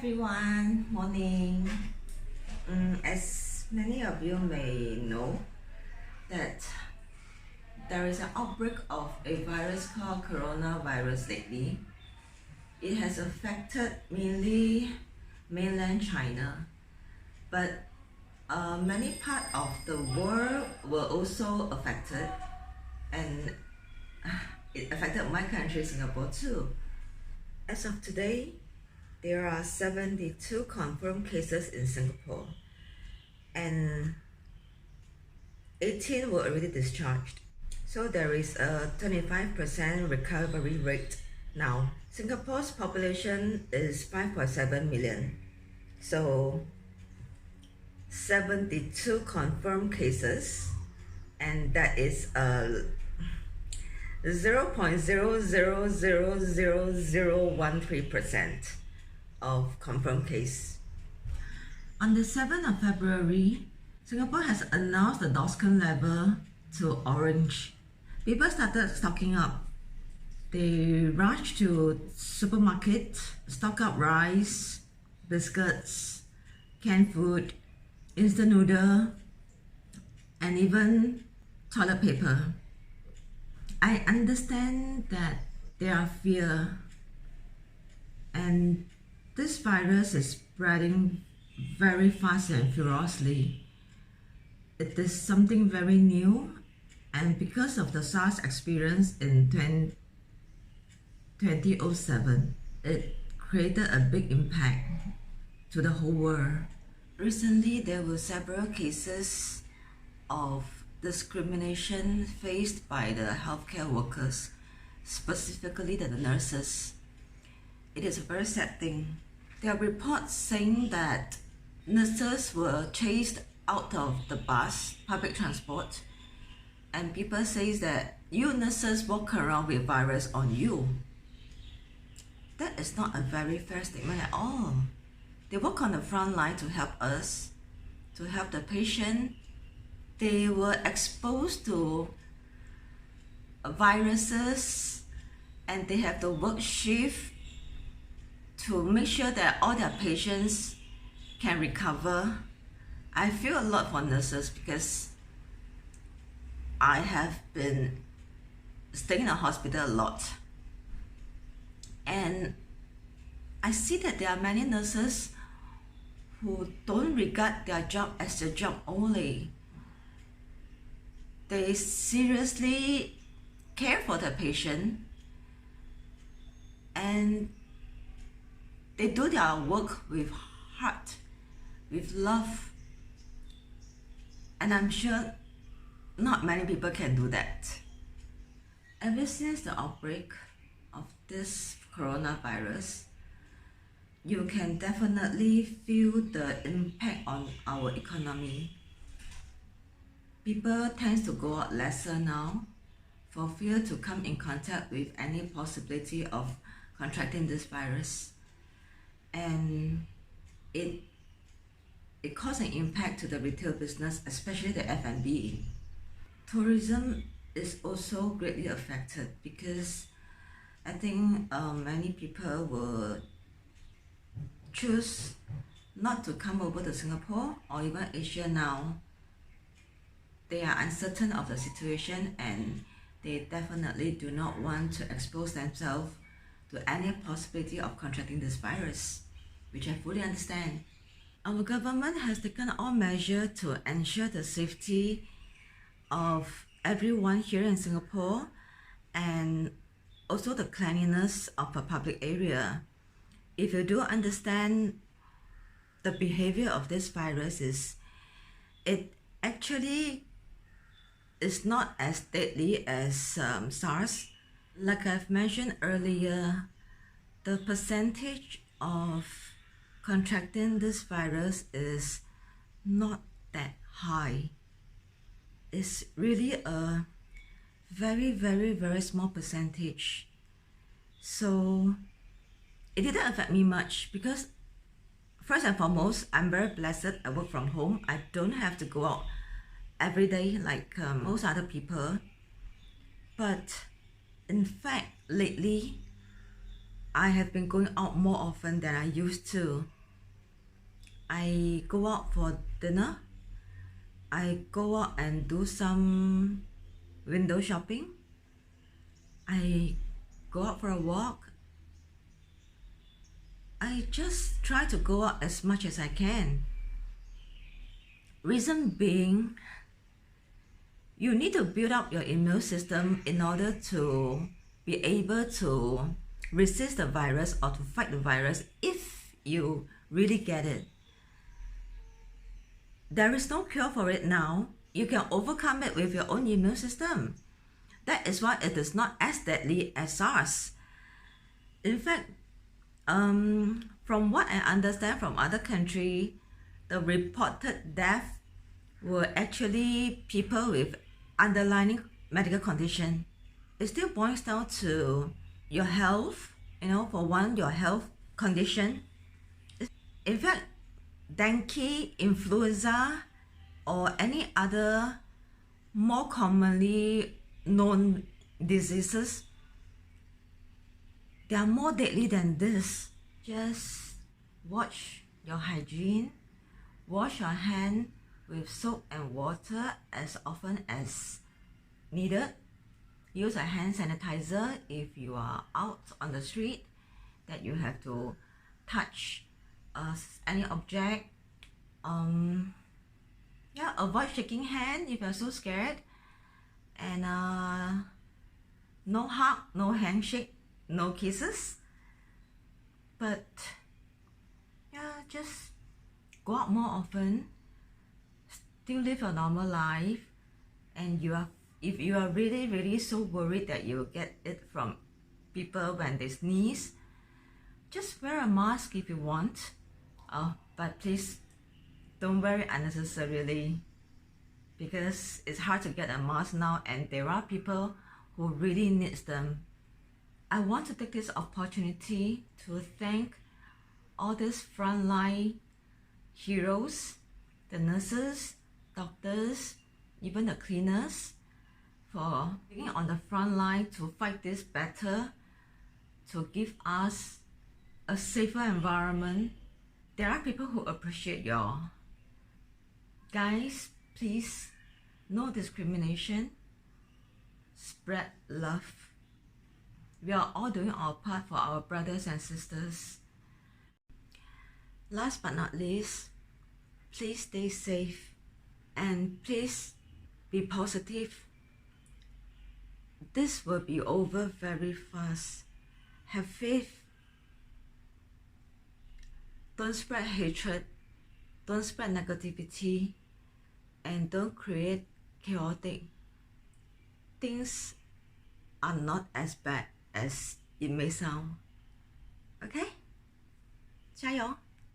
everyone, morning. As many of you may know that there is an outbreak of a virus called coronavirus lately. It has affected mainly mainland China, but many parts of the world were also affected, and it affected my country, Singapore too. As of today, there are 72 confirmed cases in Singapore and 18 were already discharged. So there is a 25% recovery rate now. Singapore's population is 5.7 million. So 72 confirmed cases, and that is 0.00000013% of confirmed case. On the 7th of February, Singapore has announced the DORSCON level to orange. People started stocking up. They rushed to supermarket, stock up rice, biscuits, canned food, instant noodle, and even toilet paper. I understand that there are fear, and this virus is spreading very fast and furiously. It is something very new, and because of the SARS experience in 2007, it created a big impact to the whole world. Recently, there were several cases of discrimination faced by the healthcare workers, specifically the nurses. It is a very sad thing. There are reports saying that nurses were chased out of the bus, public transport, and people say that you nurses walk around with virus on you. That is not a very fair statement at all. They work on the front line to help us, to help the patient. They were exposed to viruses, and they have to work shift to make sure that all their patients can recover. I feel a lot for nurses because I have been staying in a hospital a lot, and I see that there are many nurses who don't regard their job as a job only. They seriously care for the patient, and they do their work with heart, with love, and I'm sure not many people can do that. Ever since the outbreak of this coronavirus, you can definitely feel the impact on our economy. People tend to go out lesser now for fear to come in contact with any possibility of contracting this virus, and it caused an impact to the retail business, especially the F&B. Tourism is also greatly affected because I think many people will choose not to come over to Singapore or even Asia now. They are uncertain of the situation, and they definitely do not want to expose themselves to any possibility of contracting this virus, which I fully understand. Our government has taken all measures to ensure the safety of everyone here in Singapore, and also the cleanliness of a public area. If you do understand the behavior of this virus, it actually is not as deadly as SARS. Like I've mentioned earlier, the percentage of contracting this virus is not that high. It's really a very, very, very small percentage. So it didn't affect me much because, first and foremost, I'm very blessed. I work from home. I don't have to go out every day like most other people. But in fact, lately, I have been going out more often than I used to. I go out for dinner. I go out and do some window shopping. I go out for a walk. I just try to go out as much as I can. Reason being, you need to build up your immune system in order to be able to resist the virus or to fight the virus if you really get it. There is no cure for it now. You can overcome it with your own immune system. That is why it is not as deadly as SARS. In fact, from what I understand from other countries, the reported death were actually people with underlying medical condition. It still boils down to your health, for one, your health condition. In fact, dengue, influenza, or any other more commonly known diseases, they are more deadly than this. Just watch your hygiene, wash your hand with soap and water as often as needed. Use a hand sanitizer if you are out on the street that you have to touch any object. Avoid shaking hand if you're so scared. And no hug, no handshake, no kisses. But yeah, just go out more often. Still live a normal life. And if you are really so worried that you will get it from people when they sneeze, just wear a mask if you want. But please don't wear it unnecessarily, because it's hard to get a mask now and there are people who really needs them. I want to take this opportunity to thank all these frontline heroes, the nurses, doctors, even the cleaners, for being on the front line to fight this battle, to give us a safer environment. There are people who appreciate y'all. Guys, please, no discrimination, spread love. We are all doing our part for our brothers and sisters. Last but not least, please stay safe and please be positive. This will be over very fast. Have faith. Don't spread hatred, don't spread negativity, and don't create chaotic. Things are not as bad as it may sound. Okay? 加油!